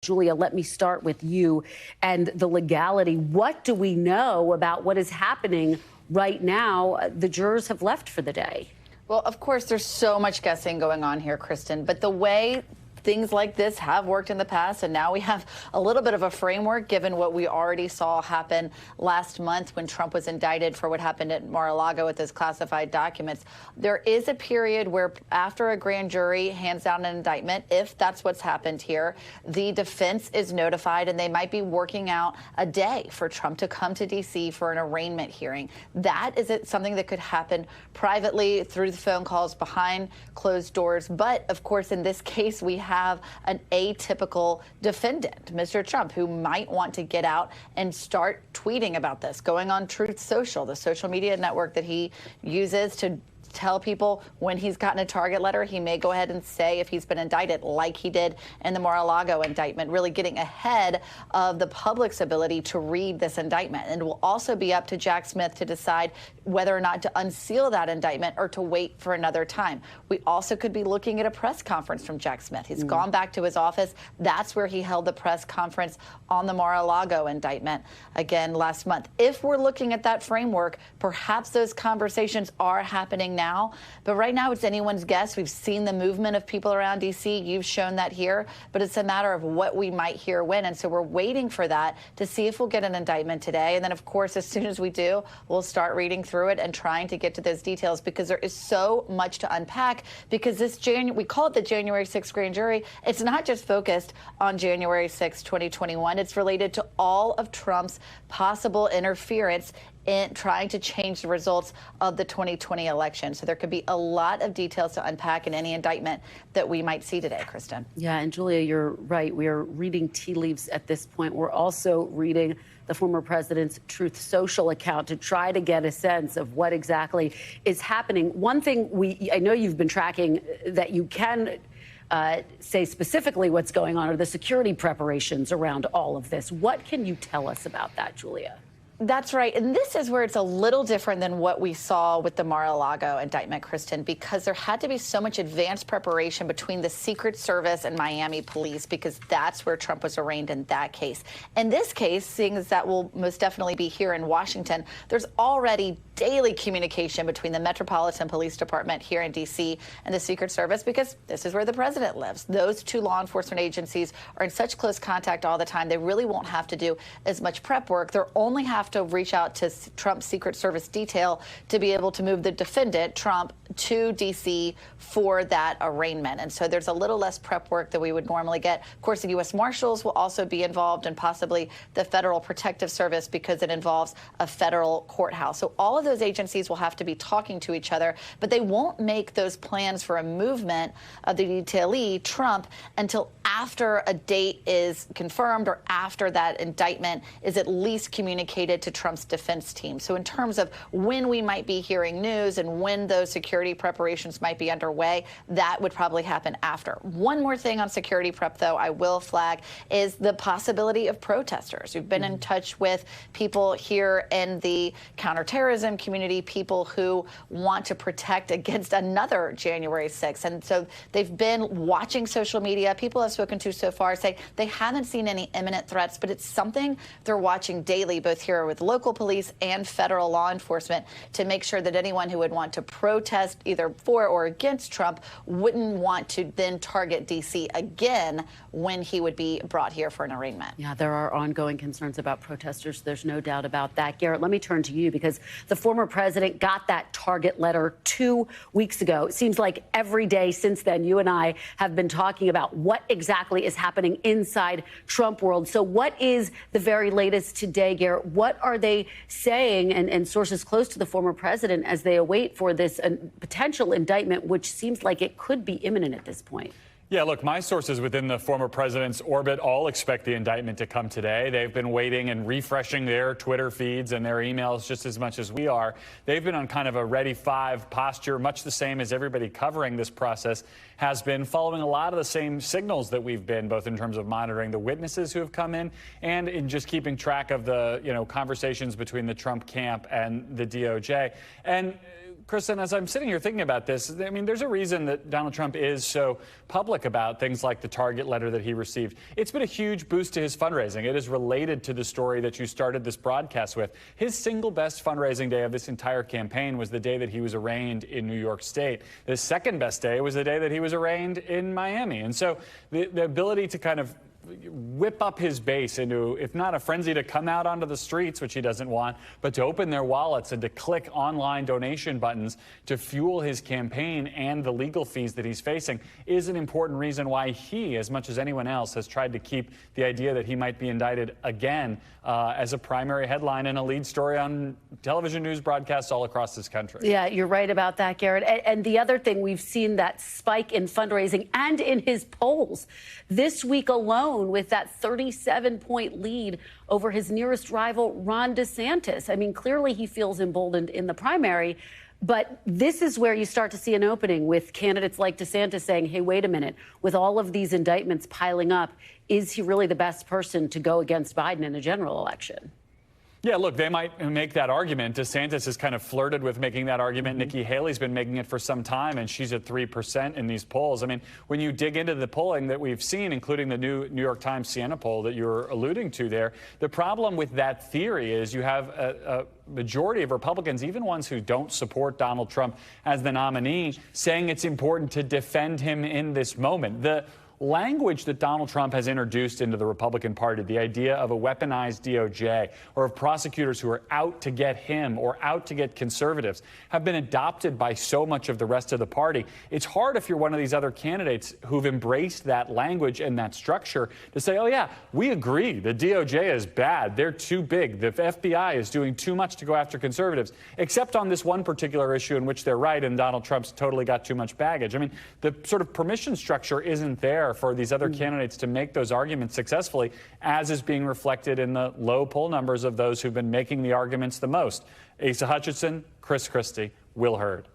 Julia, let me start with you and the legality. What do we know about what is happening right now? The jurors have left for the day. Well, of course, there's so much guessing going on here, Kristen, but the way things like this have worked in the past, and now we have a little bit of a framework given what we already saw happen last month when Trump was indicted for what happened at Mar-a-Lago with his classified documents. There is a period where after a grand jury hands down an indictment, if that's what's happened here, the defense is notified and they might be working out a day for Trump to come to D.C. for an arraignment hearing. That is something that could happen privately through the phone calls behind closed doors. But of course, in this case, we have an atypical defendant, Mr. Trump, who might want to get out and start tweeting about this, going on Truth Social, the social media network that he uses to tell people when he's gotten a target letter. He may go ahead and say if he's been indicted, like he did in the Mar-a-Lago indictment, really getting ahead of the public's ability to read this indictment. And it will also be up to Jack Smith to decide whether or not to unseal that indictment or to wait for another time. We also could be looking at a press conference from Jack Smith. He's gone back to his office. That's where he held the press conference on the Mar-a-Lago indictment again last month. If we're looking at that framework, perhaps those conversations are happening now. But right now, it's anyone's guess. We've seen the movement of people around D.C. You've shown that here. But it's a matter of what we might hear when. And so we're waiting for that to see if we'll get an indictment today. And then, of course, as soon as we do, we'll start reading through it and trying to get to those details, because there is so much to unpack. Because this we call it the January 6th grand jury. It's not just focused on January 6th, 2021. It's related to all of Trump's possible interference in trying to change the results of the 2020 election. So there could be a lot of details to unpack in any indictment that we might see today, Kristen. Yeah, and Julia, you're right. We are reading tea leaves at this point. We're also reading the former president's Truth Social account to try to get a sense of what exactly is happening. One thing I know you've been tracking that you can say specifically what's going on are the security preparations around all of this. What can you tell us about that, Julia? That's right. And this is where it's a little different than what we saw with the Mar-a-Lago indictment, Kristen, because there had to be so much advanced preparation between the Secret Service and Miami police, because that's where Trump was arraigned in that case. In this case, seeing as that will most definitely be here in Washington, there's already daily communication between the Metropolitan Police Department here in D.C. and the Secret Service, because this is where the president lives. Those two law enforcement agencies are in such close contact all the time, they really won't have to do as much prep work. They'll only have to reach out to Trump's Secret Service detail to be able to move the defendant, Trump, to D.C. for that arraignment. And so there's a little less prep work than we would normally get. Of course, the U.S. Marshals will also be involved, and possibly the Federal Protective Service, because it involves a federal courthouse. So all of those agencies will have to be talking to each other, but they won't make those plans for a movement of the detailee, Trump, until after a date is confirmed or after that indictment is at least communicated to Trump's defense team. So in terms of when we might be hearing news and when those security preparations might be underway, that would probably happen after. One more thing on security prep, though, I will flag is the possibility of protesters. We've been in touch with people here in the counterterrorism community, people who want to protect against another January 6th. And so they've been watching social media. People I've spoken to so far say they haven't seen any imminent threats, but it's something they're watching daily, both here with local police and federal law enforcement, to make sure that anyone who would want to protest either for or against Trump wouldn't want to then target D.C. again when he would be brought here for an arraignment. Yeah, there are ongoing concerns about protesters. There's no doubt about that. Garrett, let me turn to you, because the former president got that target letter 2 weeks ago. It seems like every day since then, you and I have been talking about what exactly is happening inside Trump world. So what is the very latest today, Garrett? What are they saying, and sources close to the former president, as they await for this potential indictment, which seems like it could be imminent at this point? Yeah, look, my sources within the former president's orbit all expect the indictment to come today. They've been waiting and refreshing their Twitter feeds and their emails just as much as we are. They've been on kind of a ready five posture, much the same as everybody covering this process has been, following a lot of the same signals that we've been, both in terms of monitoring the witnesses who have come in and in just keeping track of the, conversations between the Trump camp and the DOJ. And Kristen, as I'm sitting here thinking about this, I mean, there's a reason that Donald Trump is so public about things like the Target letter that he received. It's been a huge boost to his fundraising. It is related to the story that you started this broadcast with. His single best fundraising day of this entire campaign was the day that he was arraigned in New York State. The second best day was the day that he was arraigned in Miami. And so the ability to kind of whip up his base into, if not a frenzy to come out onto the streets, which he doesn't want, but to open their wallets and to click online donation buttons to fuel his campaign and the legal fees that he's facing is an important reason why he, as much as anyone else, has tried to keep the idea that he might be indicted again as a primary headline and a lead story on television news broadcasts all across this country. Yeah, you're right about that, Garrett. And the other thing, we've seen that spike in fundraising and in his polls this week alone, with that 37-point lead over his nearest rival, Ron DeSantis. I mean, clearly he feels emboldened in the primary, but this is where you start to see an opening with candidates like DeSantis saying, hey, wait a minute, with all of these indictments piling up, is he really the best person to go against Biden in a general election? Yeah, look, they might make that argument. DeSantis has kind of flirted with making that argument. Nikki Haley's been making it for some time, and she's at 3% in these polls. I mean, when you dig into the polling that we've seen, including the new New York Times Siena poll that you're alluding to there, the problem with that theory is you have a majority of Republicans, even ones who don't support Donald Trump as the nominee, saying it's important to defend him in this moment. The language that Donald Trump has introduced into the Republican Party, the idea of a weaponized DOJ or of prosecutors who are out to get him or out to get conservatives, have been adopted by so much of the rest of the party. It's hard if you're one of these other candidates who've embraced that language and that structure to say, oh, yeah, we agree. The DOJ is bad. They're too big. The FBI is doing too much to go after conservatives, except on this one particular issue in which they're right and Donald Trump's totally got too much baggage. I mean, the sort of permission structure isn't there for these other candidates to make those arguments successfully, as is being reflected in the low poll numbers of those who've been making the arguments the most. Asa Hutchinson, Chris Christie, Will Hurd.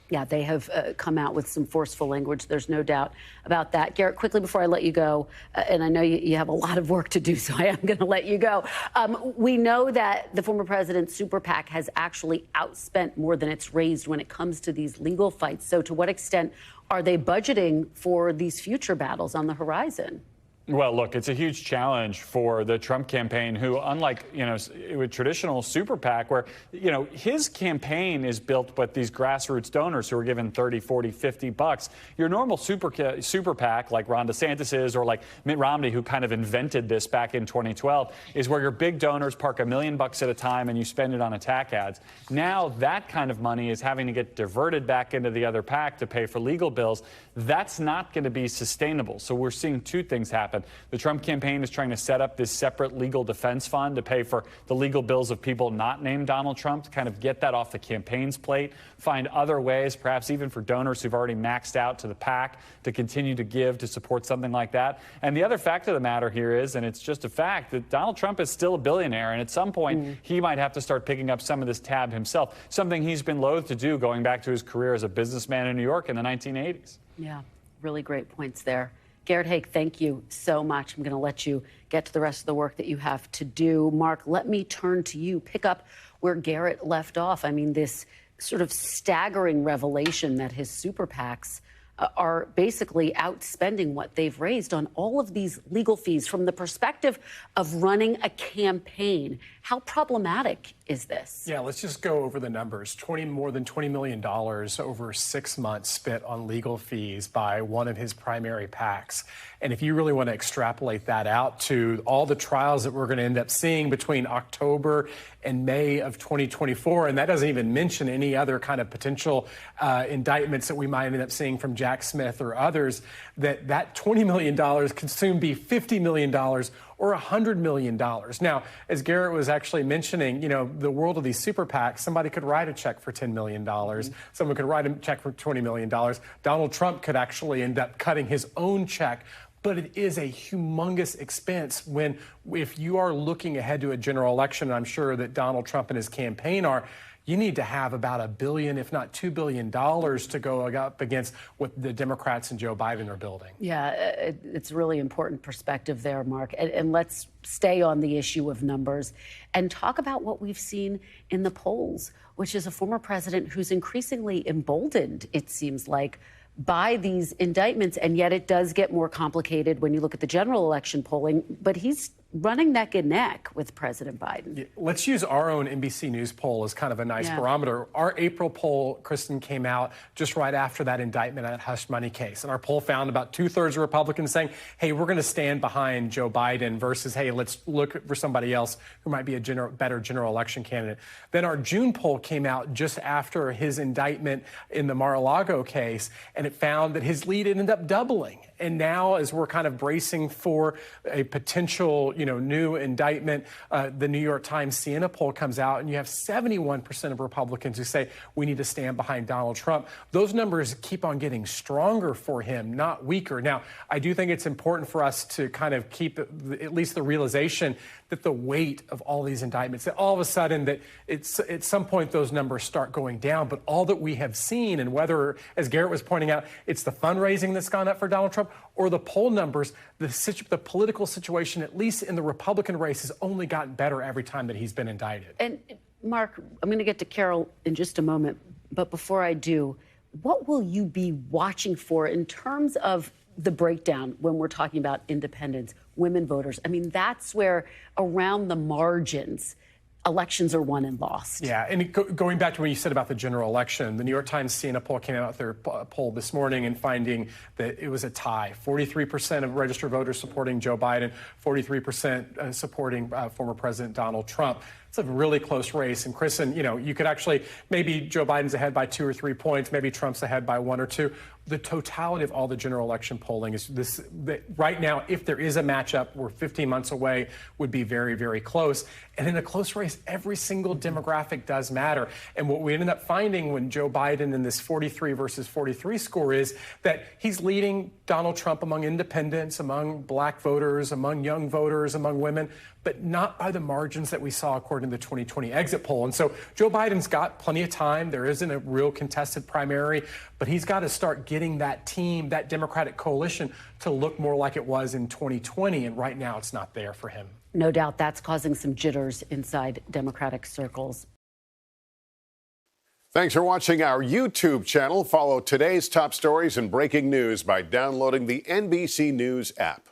Yeah, they have come out with some forceful language. There's no doubt about that. Garrett, quickly before I let you go, and I know you have a lot of work to do, so I am going to let you go. We know that the former president's super PAC has actually outspent more than it's raised when it comes to these legal fights. So to what extent are they budgeting for these future battles on the horizon? Well, look, it's a huge challenge for the Trump campaign, who, unlike, with traditional super PAC, where, his campaign is built with these grassroots donors who are given 30, 40, 50 bucks. Your normal super PAC, like Ron DeSantis is, or like Mitt Romney, who kind of invented this back in 2012, is where your big donors park $1 million at a time and you spend it on attack ads. Now that kind of money is having to get diverted back into the other PAC to pay for legal bills. That's not going to be sustainable. So we're seeing two things happen. The Trump campaign is trying to set up this separate legal defense fund to pay for the legal bills of people not named Donald Trump, to kind of get that off the campaign's plate, find other ways, perhaps even for donors who've already maxed out to the PAC, to continue to give to support something like that. And the other fact of the matter here is, and it's just a fact, that Donald Trump is still a billionaire, and at some point he might have to start picking up some of this tab himself, something he's been loath to do going back to his career as a businessman in New York in the 1980s. Yeah, really great points there. Garrett Haake, thank you so much. I'm going to let you get to the rest of the work that you have to do. Mark, let me turn to you. Pick up where Garrett left off. I mean, this sort of staggering revelation that his super PACs are basically outspending what they've raised on all of these legal fees from the perspective of running a campaign. How problematic is this? Yeah, let's just go over the numbers. More than $20 million over 6 months spent on legal fees by one of his primary PACs. And if you really want to extrapolate that out to all the trials that we're going to end up seeing between October and May of 2024, and that doesn't even mention any other kind of potential indictments that we might end up seeing from Jack Smith or others, that $20 million could soon be $50 million or $100 million. Now, as Garrett was actually mentioning, the world of these super PACs, somebody could write a check for $10 million. Someone could write a check for $20 million. Donald Trump could actually end up cutting his own check. But it is a humongous expense if you are looking ahead to a general election, and I'm sure that Donald Trump and his campaign are, you need to have about $1 billion, if not $2 billion, to go up against what the Democrats and Joe Biden are building. Yeah, it's really important perspective there, Mark. And let's stay on the issue of numbers and talk about what we've seen in the polls, which is a former president who's increasingly emboldened, it seems like, by these indictments. And yet it does get more complicated when you look at the general election polling. But he's running neck and neck with President Biden. Let's use our own NBC News poll as kind of a nice barometer. Our April poll, Kristen, came out just right after that indictment on that hush money case. And our poll found about 2/3 of Republicans saying, hey, we're going to stand behind Joe Biden versus, hey, let's look for somebody else who might be a better general election candidate. Then our June poll came out just after his indictment in the Mar-a-Lago case, and it found that his lead ended up doubling. And now, as we're kind of bracing for a potential, new indictment, the New York Times Siena poll comes out, and you have 71% of Republicans who say we need to stand behind Donald Trump. Those numbers keep on getting stronger for him, not weaker. Now, I do think it's important for us to kind of keep at least the realization that the weight of all these indictments, that all of a sudden that it's at some point those numbers start going down. But all that we have seen, and whether, as Garrett was pointing out, it's the fundraising that's gone up for Donald Trump or the poll numbers, the political situation, at least in the Republican race, has only gotten better every time that he's been indicted. And Mark, I'm going to get to Carol in just a moment. But before I do, what will you be watching for in terms of the breakdown when we're talking about independents, women voters? I mean, that's where around the margins, elections are won and lost. Yeah, and going back to what you said about the general election, the New York Times Siena poll came out their poll this morning and finding that it was a tie. 43% of registered voters supporting Joe Biden, 43% supporting former President Donald Trump. It's a really close race. And Kristen, you could actually, maybe Joe Biden's ahead by 2 or 3 points, maybe Trump's ahead by 1 or 2. The totality of all the general election polling is this, that right now, if there is a matchup, we're 15 months away, would be very, very close. And in a close race, every single demographic does matter. And what we ended up finding when Joe Biden in this 43 versus 43 score is that he's leading Donald Trump among independents, among black voters, among young voters, among women, but not by the margins that we saw according to the 2020 exit poll. And so Joe Biden's got plenty of time. There isn't a real contested primary, but he's got to start getting that team, that Democratic coalition, to look more like it was in 2020. And right now it's not there for him. No doubt that's causing some jitters inside Democratic circles. Thanks for watching our YouTube channel. Follow today's top stories and breaking news by downloading the NBC News app.